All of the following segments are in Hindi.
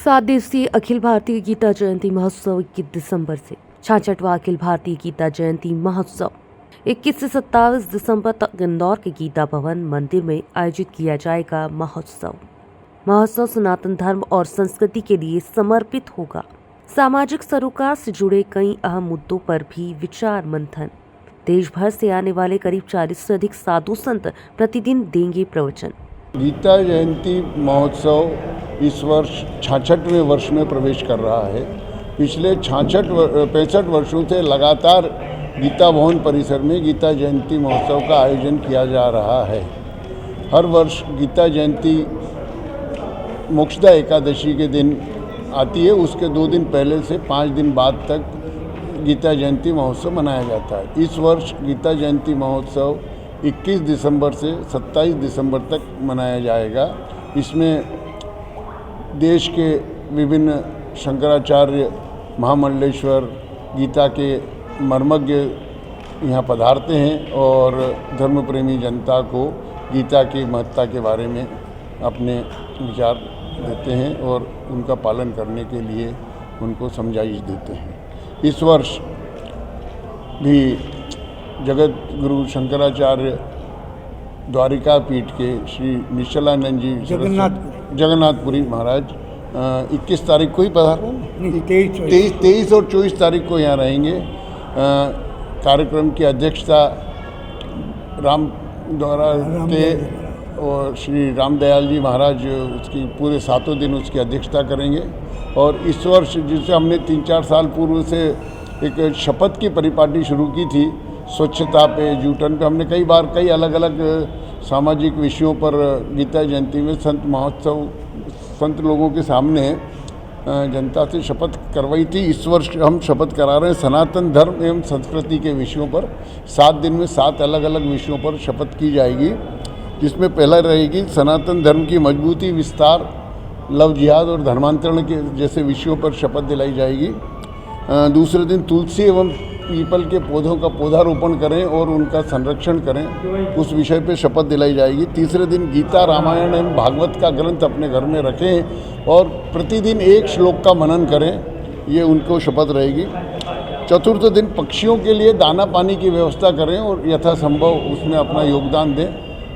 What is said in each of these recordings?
7 दिवसीय अखिल भारतीय गीता जयंती महोत्सव 21 दिसंबर से 66वां अखिल भारतीय गीता जयंती महोत्सव 21 से 27 दिसंबर तक इंदौर के गीता भवन मंदिर में आयोजित किया जाएगा। महोत्सव सनातन धर्म और संस्कृति के लिए समर्पित होगा। सामाजिक सरोकार से जुड़े कई अहम मुद्दों पर भी विचार मंथन। देश भर से आने वाले करीब 40 से अधिक साधु संत प्रतिदिन देंगे प्रवचन। गीता जयंती महोत्सव इस वर्ष 66वें वर्ष में प्रवेश कर रहा है। पिछले 65 वर्षों से लगातार गीता भवन परिसर में गीता जयंती महोत्सव का आयोजन किया जा रहा है। हर वर्ष गीता जयंती मोक्षदा एकादशी के दिन आती है, उसके 2 दिन पहले से 5 दिन बाद तक गीता जयंती महोत्सव मनाया जाता है। इस वर्ष गीता जयंती महोत्सव 21 दिसंबर से 27 दिसंबर तक मनाया जाएगा। इसमें देश के विभिन्न शंकराचार्य, महामंडलेश्वर, गीता के मर्मज्ञ यहाँ पधारते हैं और धर्म प्रेमी जनता को गीता की महत्ता के बारे में अपने विचार देते हैं और उनका पालन करने के लिए उनको समझाइश देते हैं। इस वर्ष भी जगत गुरु शंकराचार्य द्वारिका पीठ के श्री निश्चलानंद जी जगन्नाथपुरी महाराज 21 तारीख को ही पधार 23 और 24 तारीख को यहाँ रहेंगे। कार्यक्रम की अध्यक्षता राम द्वारा के और श्री रामदयाल जी महाराज उसकी पूरे 7 दिन उसकी अध्यक्षता करेंगे। और इस वर्ष जिसे हमने 3-4 साल पूर्व से एक शपथ की परिपाटी शुरू की थी, स्वच्छता पे, जूटन पे, हमने कई अलग अलग सामाजिक विषयों पर गीता जयंती में संत लोगों के सामने जनता से शपथ करवाई थी। इस वर्ष हम शपथ करा रहे हैं सनातन धर्म एवं संस्कृति के विषयों पर। 7 दिन में 7 अलग अलग विषयों पर शपथ की जाएगी, जिसमें पहला रहेगी सनातन धर्म की मजबूती, विस्तार, लव जिहाद और धर्मांतरण के जैसे विषयों पर शपथ दिलाई जाएगी। दूसरे दिन तुलसी एवं पीपल के पौधों का पौधारोपण करें और उनका संरक्षण करें, उस विषय पे शपथ दिलाई जाएगी। तीसरे दिन गीता, रामायण एवं भागवत का ग्रंथ अपने घर में रखें और प्रतिदिन 1 श्लोक का मनन करें, ये उनको शपथ रहेगी। चतुर्थ दिन पक्षियों के लिए दाना पानी की व्यवस्था करें और यथासंभव उसमें अपना योगदान दें,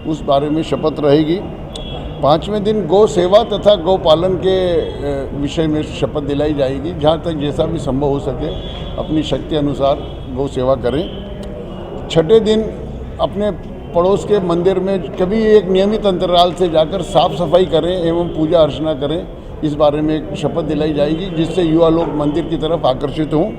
उस बारे में शपथ रहेगी। 5वें दिन गौ सेवा तथा गौ पालन के विषय में शपथ दिलाई जाएगी। जहाँ तक जैसा भी संभव हो सके अपनी शक्ति अनुसार गौ सेवा करें। 6ठे दिन अपने पड़ोस के मंदिर में कभी एक नियमित अंतराल से जाकर साफ सफाई करें एवं पूजा अर्चना करें, इस बारे में एक शपथ दिलाई जाएगी, जिससे युवा लोग मंदिर की तरफ आकर्षित हों।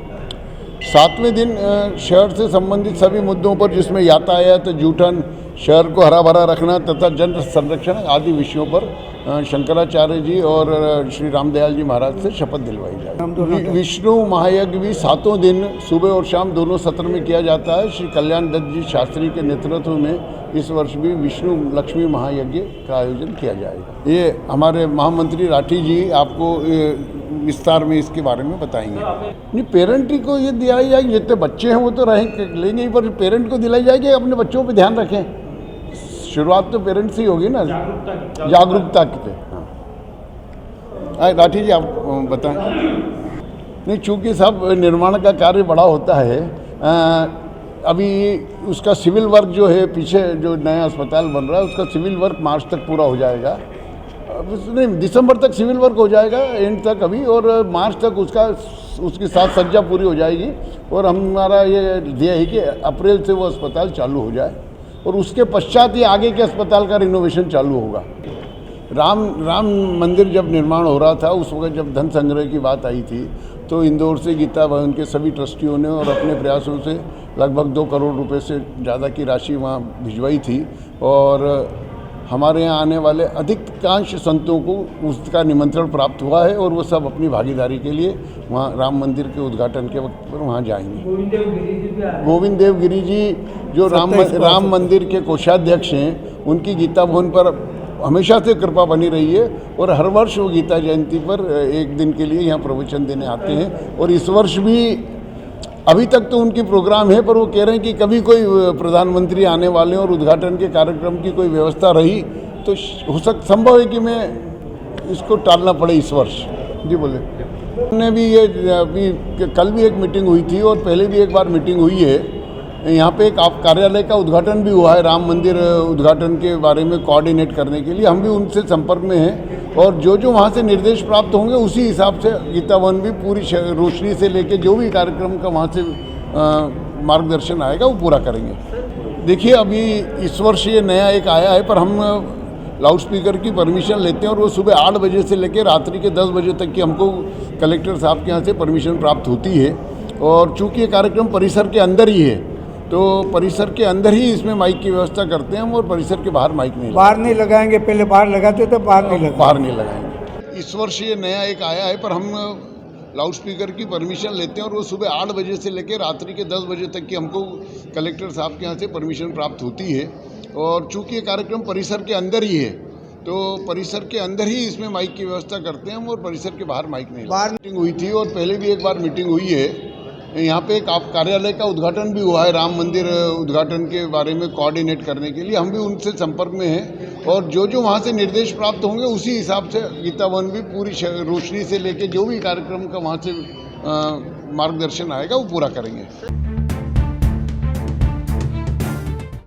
7वें दिन शहर से संबंधित सभी मुद्दों पर, जिसमें यातायात, जूठन, शहर को हरा भरा रखना तथा जन संरक्षण आदि विषयों पर शंकराचार्य जी और श्री रामदयाल जी महाराज से शपथ दिलवाई जाए। विष्णु महायज्ञ भी 7 दिन सुबह और शाम दोनों सत्र में किया जाता है। श्री कल्याण दत्त जी शास्त्री के नेतृत्व में इस वर्ष भी विष्णु लक्ष्मी महायज्ञ का आयोजन किया जाएगा। ये हमारे महामंत्री राठी जी आपको विस्तार में इसके बारे में बताएंगे। नहीं, पेरेंट को ये दिलाई जाएगी, जितने बच्चे हैं वो तो लेंगे ही, पर पेरेंट को दिलाई जाएगी अपने बच्चों पे ध्यान रखें। शुरुआत तो पेरेंट्स ही होगी ना, जागरूकता पे। हाँ राठी जी आप बताएं। नहीं, चूँकि सब निर्माण का कार्य बड़ा होता है, अभी उसका सिविल वर्क जो है, पीछे जो नया अस्पताल बन रहा है उसका सिविल वर्क मार्च तक पूरा हो जाएगा। नहीं, दिसंबर तक सिविल वर्क हो जाएगा, एंड तक अभी, और मार्च तक उसकी साज सज्जा पूरी हो जाएगी। और हमारा ये ध्येय है कि अप्रैल से वो अस्पताल चालू हो जाए और उसके पश्चात ही आगे के अस्पताल का रिनोवेशन चालू होगा। राम मंदिर जब निर्माण हो रहा था, उस वक्त जब धन संग्रह की बात आई थी, तो इंदौर से गीता भवन के सभी ट्रस्टियों ने और अपने प्रयासों से लगभग 2 करोड़ रुपए से ज़्यादा की राशि वहाँ भिजवाई थी। और हमारे यहाँ आने वाले अधिकांश संतों को उसका निमंत्रण प्राप्त हुआ है और वो सब अपनी भागीदारी के लिए वहाँ राम मंदिर के उद्घाटन के वक्त पर वहाँ जाएंगे। गोविंद देव गिरी जी जो राम मंदिर के कोषाध्यक्ष हैं, उनकी गीता भवन पर हमेशा से कृपा बनी रही है और हर वर्ष वो गीता जयंती पर 1 दिन के लिए यहाँ प्रवचन देने आते हैं। और इस वर्ष भी अभी तक तो उनकी प्रोग्राम है, पर वो कह रहे हैं कि कभी कोई प्रधानमंत्री आने वाले और उद्घाटन के कार्यक्रम की कोई व्यवस्था रही तो संभव है कि मैं इसको टालना पड़े इस वर्ष। जी बोले। हमने भी ये अभी कल भी एक मीटिंग हुई थी और पहले भी एक बार मीटिंग हुई है। यहाँ पे एक कार्यालय का उद्घाटन भी हुआ है, राम मंदिर उद्घाटन के बारे में कोऑर्डिनेट करने के लिए। हम भी उनसे संपर्क में हैं और जो जो वहाँ से निर्देश प्राप्त होंगे उसी हिसाब से गीता भवन भी पूरी रोशनी से लेके जो भी कार्यक्रम का वहाँ से मार्गदर्शन आएगा वो पूरा करेंगे। देखिए अभी इस वर्ष ये नया एक आया है, पर हम लाउड स्पीकर की परमिशन लेते हैं और वो सुबह 8 बजे से लेकर रात्रि के 10 बजे तक की हमको कलेक्टर साहब के यहाँ से परमिशन प्राप्त होती है। और चूँकि ये कार्यक्रम परिसर के अंदर ही है तो परिसर के अंदर ही इसमें माइक की व्यवस्था करते हैं हम, और परिसर के बाहर माइक नहीं बाहर नहीं लगाएंगे। पहले बाहर लगाते थे, बाहर नहीं लगाएंगे। इस वर्ष ये नया एक आया है, पर हम लाउड स्पीकर की परमिशन लेते हैं और वो सुबह 8 बजे से लेकर रात्रि के 10 बजे तक की हमको कलेक्टर साहब के यहाँ से परमिशन प्राप्त होती है। और चूँकि ये कार्यक्रम परिसर के अंदर ही है तो परिसर के अंदर ही इसमें माइक की व्यवस्था करते हैं हम, और परिसर के बाहर माइक नहीं लगाएंगे। मीटिंग हुई थी और पहले भी एक बार मीटिंग हुई है। यहाँ पे एक कार्यालय का उद्घाटन भी हुआ है, राम मंदिर उद्घाटन के बारे में कोऑर्डिनेट करने के लिए। हम भी उनसे संपर्क में हैं और जो जो वहाँ से निर्देश प्राप्त होंगे उसी हिसाब से गीता भवन भी पूरी रोशनी से लेके जो भी कार्यक्रम का वहाँ से मार्गदर्शन आएगा वो पूरा करेंगे।